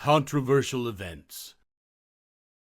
Controversial events.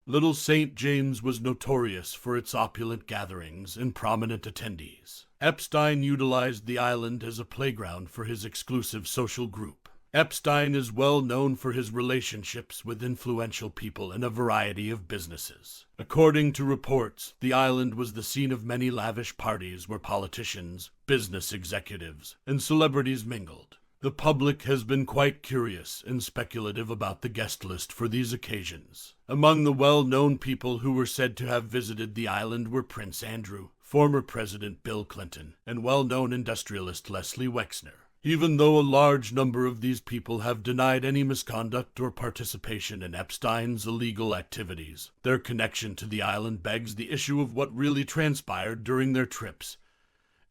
Little St. James was notorious for its opulent gatherings and prominent attendees. Epstein utilized the island as a playground for his exclusive social group. Epstein is well known for his relationships with influential people in a variety of businesses. According to reports, the island was the scene of many lavish parties where politicians, business executives, and celebrities mingled. The public has been quite curious and speculative about the guest list for these occasions. Among the well-known people who were said to have visited the island were Prince Andrew, former President Bill Clinton, and well-known industrialist Leslie Wexner. Even though a large number of these people have denied any misconduct or participation in Epstein's illegal activities, their connection to the island begs the issue of what really transpired during their trips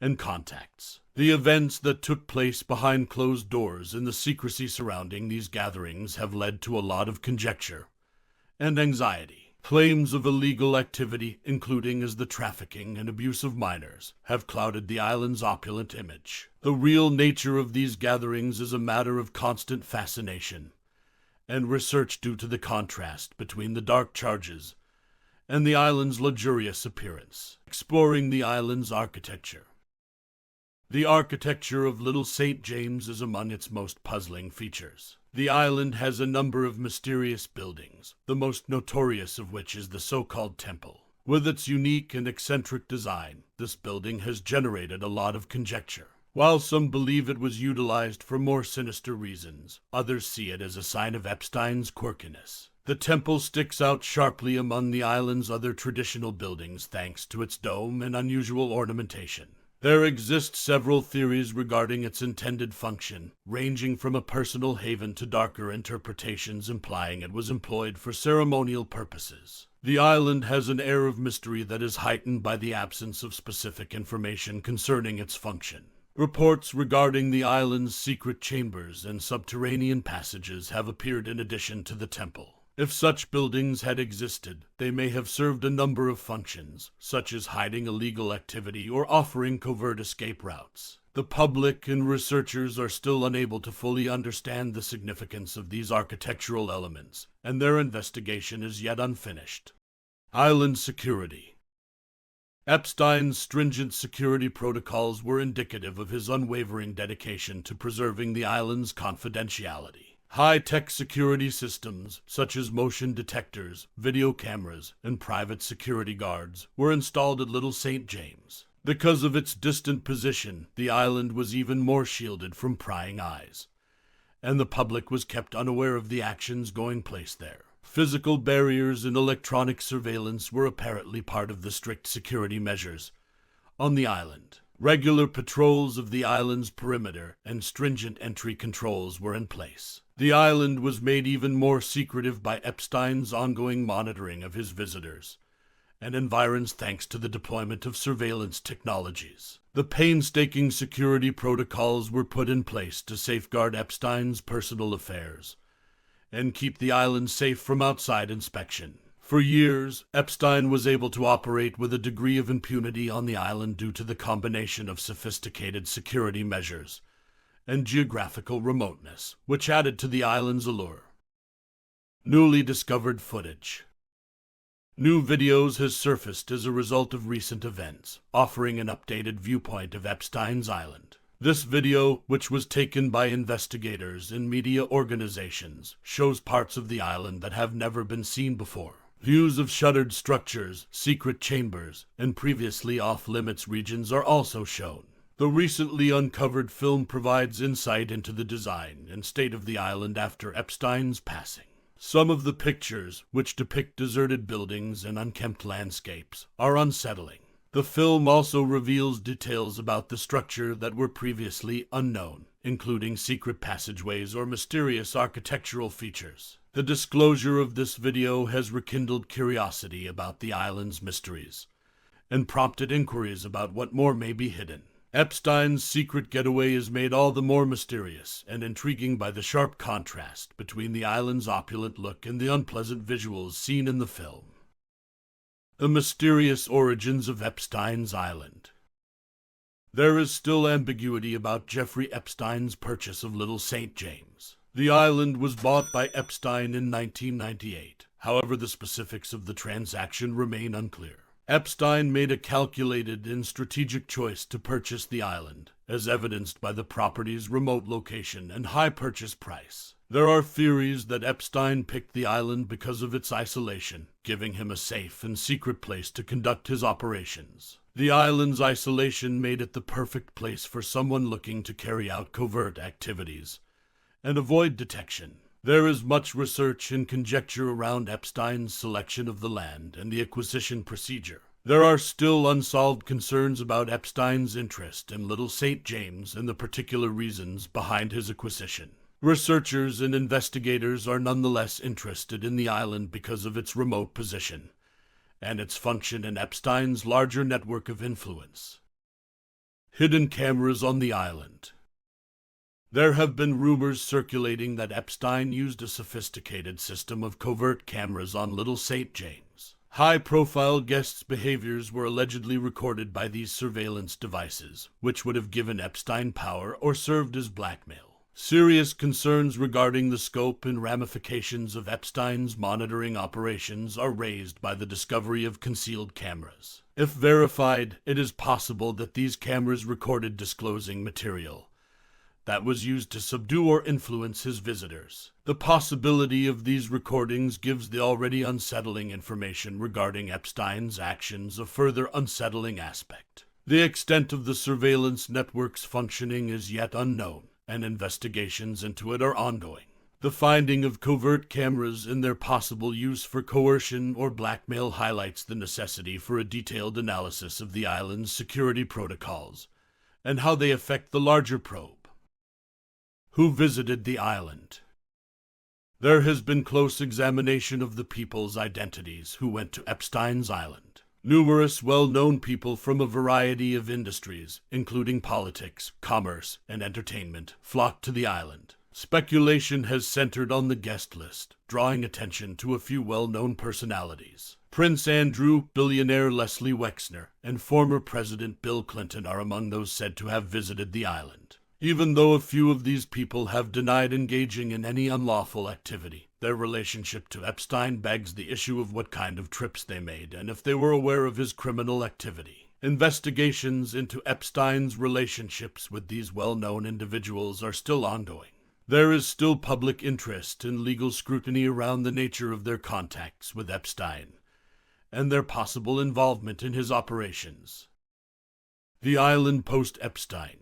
and contacts. The events that took place behind closed doors and the secrecy surrounding these gatherings have led to a lot of conjecture and anxiety. Claims of illegal activity, including as the trafficking and abuse of minors, have clouded the island's opulent image. The real nature of these gatherings is a matter of constant fascination and research due to the contrast between the dark charges and the island's luxurious appearance. Exploring the island's architecture. The architecture of Little St. James is among its most puzzling features. The island has a number of mysterious buildings, the most notorious of which is the so-called temple. With its unique and eccentric design, this building has generated a lot of conjecture. While some believe it was utilized for more sinister reasons, others see it as a sign of Epstein's quirkiness. The temple sticks out sharply among the island's other traditional buildings thanks to its dome and unusual ornamentation. There exist several theories regarding its intended function, ranging from a personal haven to darker interpretations implying it was employed for ceremonial purposes. The island has an air of mystery that is heightened by the absence of specific information concerning its function. Reports regarding the island's secret chambers and subterranean passages have appeared in addition to the temple. If such buildings had existed, they may have served a number of functions, such as hiding illegal activity or offering covert escape routes. The public and researchers are still unable to fully understand the significance of these architectural elements, and their investigation is yet unfinished. Island security. Epstein's stringent security protocols were indicative of his unwavering dedication to preserving the island's confidentiality. High-tech security systems, such as motion detectors, video cameras, and private security guards, were installed at Little St. James. Because of its distant position, the island was even more shielded from prying eyes, and the public was kept unaware of the actions going place there. Physical barriers and electronic surveillance were apparently part of the strict security measures on the island. Regular patrols of the island's perimeter and stringent entry controls were in place. The island was made even more secretive by Epstein's ongoing monitoring of his visitors and environs thanks to the deployment of surveillance technologies. The painstaking security protocols were put in place to safeguard Epstein's personal affairs and keep the island safe from outside inspection. For years, Epstein was able to operate with a degree of impunity on the island due to the combination of sophisticated security measures and geographical remoteness, which added to the island's allure. Newly discovered footage. New videos has surfaced as a result of recent events, offering an updated viewpoint of Epstein's island. This video, which was taken by investigators and media organizations, shows parts of the island that have never been seen before. Views of shuttered structures, secret chambers, and previously off-limits regions are also shown. The recently uncovered film provides insight into the design and state of the island after Epstein's passing. Some of the pictures, which depict deserted buildings and unkempt landscapes, are unsettling. The film also reveals details about the structure that were previously unknown, including secret passageways or mysterious architectural features. The disclosure of this video has rekindled curiosity about the island's mysteries and prompted inquiries about what more may be hidden. Epstein's secret getaway is made all the more mysterious and intriguing by the sharp contrast between the island's opulent look and the unpleasant visuals seen in the film. The mysterious origins of Epstein's island. There is still ambiguity about Jeffrey Epstein's purchase of Little St. James. The island was bought by Epstein in 1998. However, the specifics of the transaction remain unclear. Epstein made a calculated and strategic choice to purchase the island, as evidenced by the property's remote location and high purchase price. There are theories that Epstein picked the island because of its isolation, giving him a safe and secret place to conduct his operations. The island's isolation made it the perfect place for someone looking to carry out covert activities and avoid detection. There is much research and conjecture around Epstein's selection of the land and the acquisition procedure. There are still unsolved concerns about Epstein's interest in Little St. James and the particular reasons behind his acquisition. Researchers and investigators are nonetheless interested in the island because of its remote position and its function in Epstein's larger network of influence. Hidden cameras on the island. There have been rumors circulating that Epstein used a sophisticated system of covert cameras on Little St. James. High-profile guests' behaviors were allegedly recorded by these surveillance devices, which would have given Epstein power or served as blackmail. Serious concerns regarding the scope and ramifications of Epstein's monitoring operations are raised by the discovery of concealed cameras. If verified, it is possible that these cameras recorded disclosing material that was used to subdue or influence his visitors. The possibility of these recordings gives the already unsettling information regarding Epstein's actions a further unsettling aspect. The extent of the surveillance network's functioning is yet unknown, and investigations into it are ongoing. The finding of covert cameras and their possible use for coercion or blackmail highlights the necessity for a detailed analysis of the island's security protocols and how they affect the larger probe. Who visited the island? There has been close examination of the people's identities who went to Epstein's island. Numerous well-known people from a variety of industries, including politics, commerce, and entertainment, flocked to the island. Speculation has centered on the guest list, drawing attention to a few well-known personalities. Prince Andrew, billionaire Leslie Wexner, and former President Bill Clinton are among those said to have visited the island. Even though a few of these people have denied engaging in any unlawful activity, their relationship to Epstein begs the issue of what kind of trips they made and if they were aware of his criminal activity. Investigations into Epstein's relationships with these well-known individuals are still ongoing. There is still public interest and legal scrutiny around the nature of their contacts with Epstein and their possible involvement in his operations. The island post-Epstein.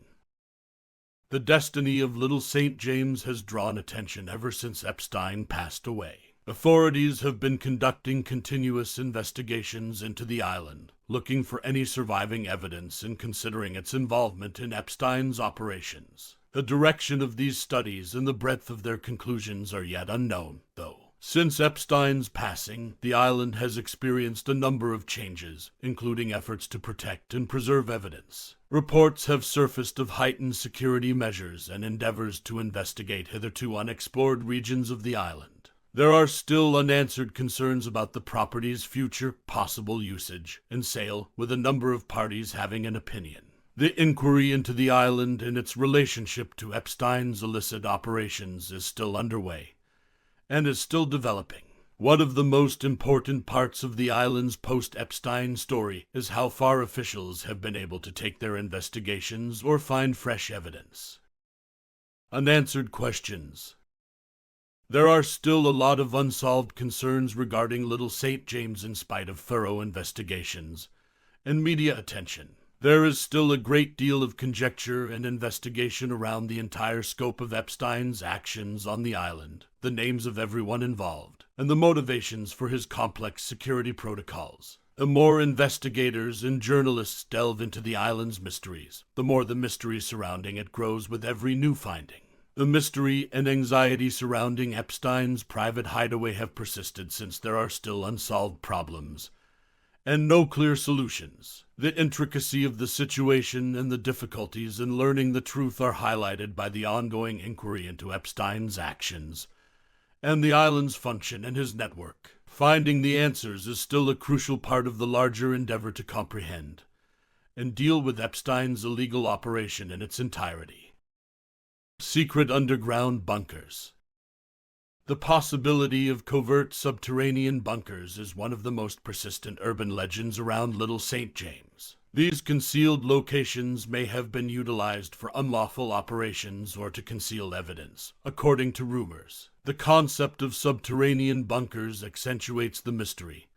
The destiny of Little St. James has drawn attention ever since Epstein passed away. Authorities have been conducting continuous investigations into the island, looking for any surviving evidence and considering its involvement in Epstein's operations. The direction of these studies and the breadth of their conclusions are yet unknown, though. Since Epstein's passing, the island has experienced a number of changes, including efforts to protect and preserve evidence. Reports have surfaced of heightened security measures and endeavors to investigate hitherto unexplored regions of the island. There are still unanswered concerns about the property's future possible usage and sale, with a number of parties having an opinion. The inquiry into the island and its relationship to Epstein's illicit operations is still underway and is still developing. One of the most important parts of the island's post-Epstein story is how far officials have been able to take their investigations or find fresh evidence. Unanswered questions. There are still a lot of unsolved concerns regarding Little St. James in spite of thorough investigations and media attention. There is still a great deal of conjecture and investigation around the entire scope of Epstein's actions on the island, the names of everyone involved, and the motivations for his complex security protocols. The more investigators and journalists delve into the island's mysteries, the more the mystery surrounding it grows with every new finding. The mystery and anxiety surrounding Epstein's private hideaway have persisted since there are still unsolved problems and no clear solutions. The intricacy of the situation and the difficulties in learning the truth are highlighted by the ongoing inquiry into Epstein's actions and the island's function and his network. Finding the answers is still a crucial part of the larger endeavor to comprehend and deal with Epstein's illegal operation in its entirety. Secret underground bunkers. The possibility of covert subterranean bunkers is one of the most persistent urban legends around Little St. James. These concealed locations may have been utilized for unlawful operations or to conceal evidence, according to rumors. The concept of subterranean bunkers accentuates the mystery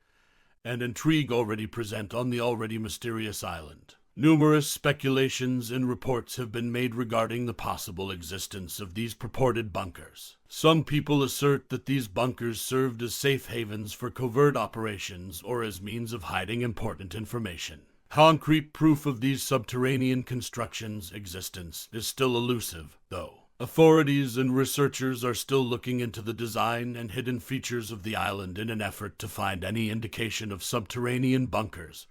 and intrigue already present on the already mysterious island. Numerous speculations and reports have been made regarding the possible existence of these purported bunkers. Some people assert that these bunkers served as safe havens for covert operations or as means of hiding important information. Concrete proof of these subterranean constructions' existence is still elusive, though. Authorities and researchers are still looking into the design and hidden features of the island in an effort to find any indication of subterranean bunkers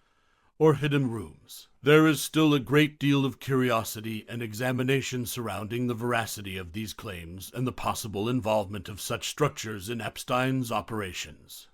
or hidden rooms. There is still a great deal of curiosity and examination surrounding the veracity of these claims and the possible involvement of such structures in Epstein's operations.